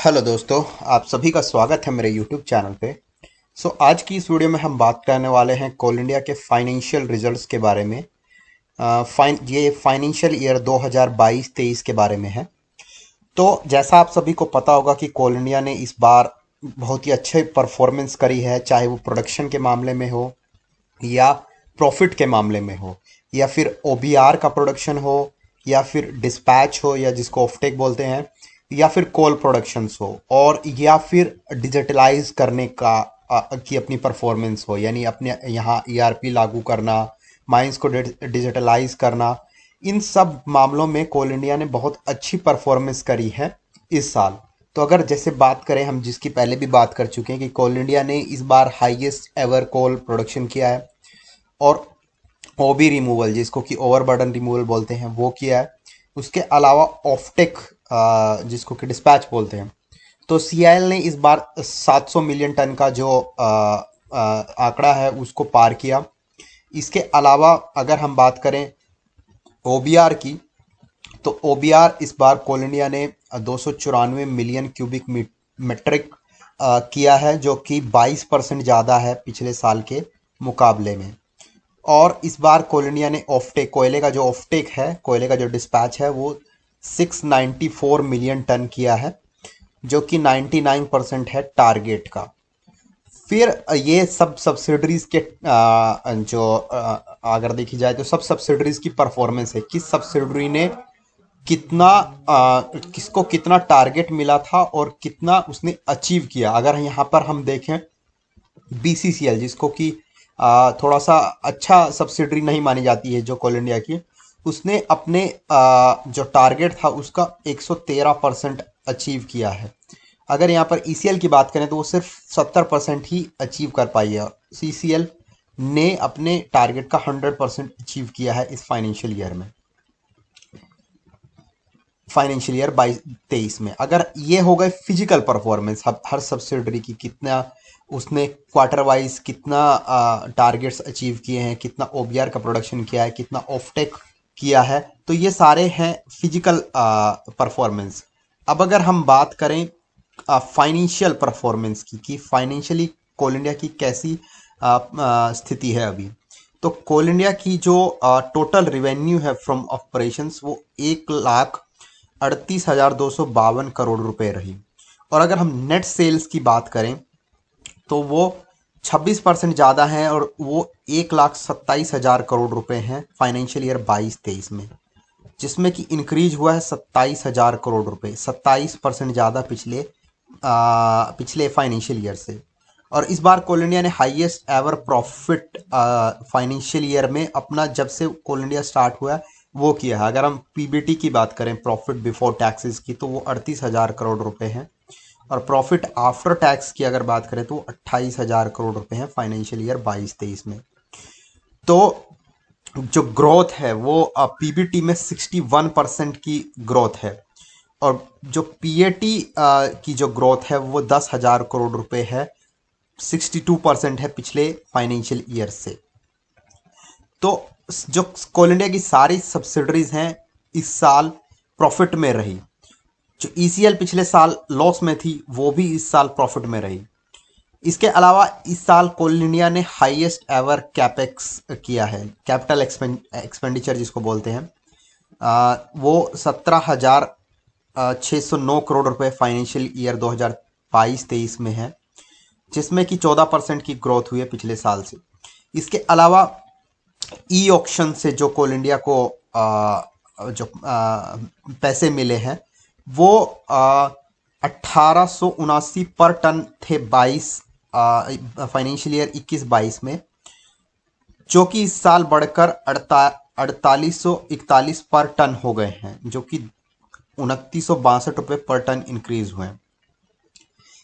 Hello दोस्तों, आप सभी का स्वागत है मेरे यूट्यूब चैनल पे। आज की इस वीडियो में हम बात करने वाले हैं कोल इंडिया के फाइनेंशियल रिजल्ट्स के बारे में। ये फाइनेंशियल ईयर 2022-23 के बारे में है। तो जैसा आप सभी को पता होगा कि कोल इंडिया ने इस बार बहुत ही अच्छे परफॉर्मेंस करी है, चाहे वो प्रोडक्शन के मामले में हो या प्रॉफिट के मामले में हो या फिर ओबीआर का प्रोडक्शन हो या फिर डिस्पैच हो या जिसको ऑफटेक बोलते हैं या फिर कोल प्रोडक्शंस हो और या फिर डिजिटलाइज करने का की अपनी परफॉर्मेंस हो, यानी अपने यहाँ ईआरपी लागू करना, माइंस को डिजिटलाइज करना। इन सब मामलों में कोल इंडिया ने बहुत अच्छी परफॉर्मेंस करी है इस साल। तो अगर जैसे बात करें हम, जिसकी पहले भी बात कर चुके हैं कि कोल इंडिया ने इस बार हाईएस्ट एवर कोल प्रोडक्शन किया है और ओबी रिमूवल, जिसको कि ओवरबर्डन रिमूवल बोलते हैं, वो किया है। उसके अलावा ऑफटेक, जिसको कि डिस्पैच बोलते हैं, तो सीआईएल ने इस बार 700 मिलियन टन का जो आंकड़ा है उसको पार किया। इसके अलावा अगर हम बात करें ओबीआर की, तो ओबीआर इस बार कोल इंडिया ने 294 मिलियन क्यूबिक मीट्रिक किया है, जो कि 22% ज़्यादा है पिछले साल के मुकाबले में। और इस बार कोल इंडिया ने ऑफटेक, कोयले का जो डिस्पैच है वो 694 मिलियन टन किया है, जो कि 99% है टारगेट का। फिर ये सब सब्सिडरीज के अगर देखी जाए तो सब सब्सिडरीज की परफॉर्मेंस है, किस सब्सिडरी ने कितना किसको कितना टारगेट मिला था और कितना उसने अचीव किया। अगर यहाँ पर हम देखें बीसीसीएल, जिसको कि थोड़ा सा अच्छा सब्सिडरी नहीं मानी जाती है जो कोल इंडिया की, उसने अपने जो टारगेट था उसका 113% अचीव किया है। अगर यहाँ पर ईसीएल की बात करें तो वो सिर्फ 70% ही अचीव कर पाई है। सीसीएल ने अपने टारगेट का 100% अचीव किया है इस फाइनेंशियल ईयर 22-23 में। अगर ये हो गए फिजिकल परफॉर्मेंस हर सब्सिडरी की, कितना उसने क्वार्टर वाइज कितना टारगेट्स अचीव किए हैं, कितना ओबीआर का प्रोडक्शन किया है, कितना ऑफटेक किया है, तो ये सारे हैं फिजिकल परफॉर्मेंस। अब अगर हम बात करें फाइनेंशियल परफॉर्मेंस की, कि फाइनेंशियली कोल इंडिया की कैसी स्थिति है अभी, तो कोल इंडिया की जो टोटल रिवेन्यू है फ्रॉम ऑपरेशंस वो 1,38,252 करोड़ रुपए रही। और अगर हम नेट सेल्स की बात करें तो वो 26% ज़्यादा है और वो 1,27,000 करोड़ रुपए हैं फाइनेंशियल ईयर 22-23 में, जिसमें कि इंक्रीज हुआ है 27,000 करोड़ रुपए, 27% ज़्यादा पिछले फाइनेंशियल ईयर से। और इस बार कोल इंडिया ने highest ever profit financial year में अपना, जब से कोल इंडिया स्टार्ट हुआ है वो किया है। अगर हम पीबीटी की बात करें, प्रॉफिट बिफोर टैक्सेस की, तो वो 38,000 करोड़ रुपए हैं। और प्रॉफिट आफ्टर टैक्स की अगर बात करें तो 28,000 करोड़ रुपए हैं फाइनेंशियल ईयर 22-23 में। तो जो ग्रोथ है वो पीबीटी में 61% की ग्रोथ है और जो पीएटी की जो ग्रोथ है वो 10,000 करोड़ रुपए है, 62% है पिछले फाइनेंशियल ईयर से। तो जो कोल इंडिया की सारी सब्सिडरीज हैं इस साल प्रॉफिट में रही। जो ईसीएल पिछले साल लॉस में थी वो भी इस साल प्रॉफिट में रही। इसके अलावा इस साल कोल इंडिया ने हाईएस्ट एवर कैपेक्स किया है, कैपिटल एक्सपेंडिचर जिसको बोलते हैं। वो 17,609 करोड़ रुपए फाइनेंशियल ईयर 2022-23 में है, जिसमें कि 14% की ग्रोथ हुई है पिछले साल से। इसके अलावा ई ऑक्शन से जो कोल इंडिया को पैसे मिले हैं वो 1879 पर टन थे फाइनेंशियल ईयर 21-22 में, जो कि इस साल बढ़कर 4841 पर टन हो गए हैं, जो कि 2962 रुपये पर टन इंक्रीज हुए हैं।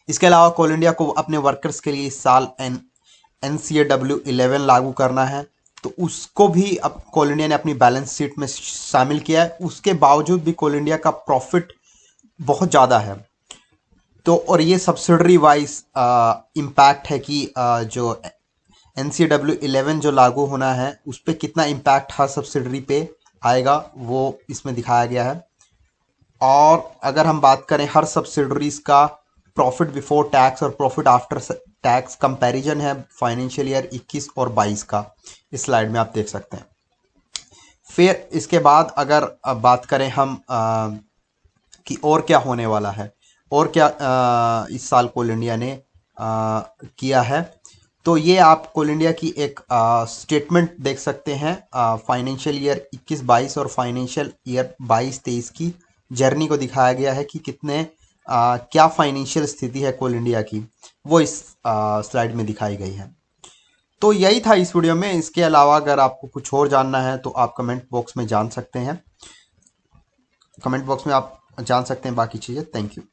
इसके अलावा कोल इंडिया को अपने वर्कर्स के लिए इस साल NCAW 11 लागू करना है, तो उसको भी अब कोल इंडिया ने अपनी बैलेंस शीट में शामिल किया है। उसके बावजूद भी कोल इंडिया का प्रॉफिट बहुत ज़्यादा है। तो और ये सब्सिडरी वाइज इम्पैक्ट है कि जो NCAW 11 जो लागू होना है उस पर कितना इम्पैक्ट हर सब्सिडरी पे आएगा वो इसमें दिखाया गया है। और अगर हम बात करें हर सब्सिडरीज का प्रॉफिट बिफोर टैक्स और प्रॉफिट आफ्टर टैक्स कंपैरिजन है फाइनेंशियल ईयर 21 और 22 का, इस स्लाइड में आप देख सकते हैं। फिर इसके बाद अगर अब बात करें हम कि और क्या होने वाला है, और क्या इस साल कोल इंडिया ने किया है, तो ये आप कोल इंडिया की एक स्टेटमेंट देख सकते हैं। फाइनेंशियल ईयर 21-22 और फाइनेंशियल ईयर 22-23 की जर्नी को दिखाया गया है कि कितने क्या फाइनेंशियल स्थिति है कोल इंडिया की, वो इस स्लाइड में दिखाई गई है। तो यही था इस वीडियो में। इसके अलावा अगर आपको कुछ और जानना है तो आप कमेंट बॉक्स में जान सकते हैं, कमेंट बॉक्स में आप जान सकते हैं बाकी चीज़ें। Thank you.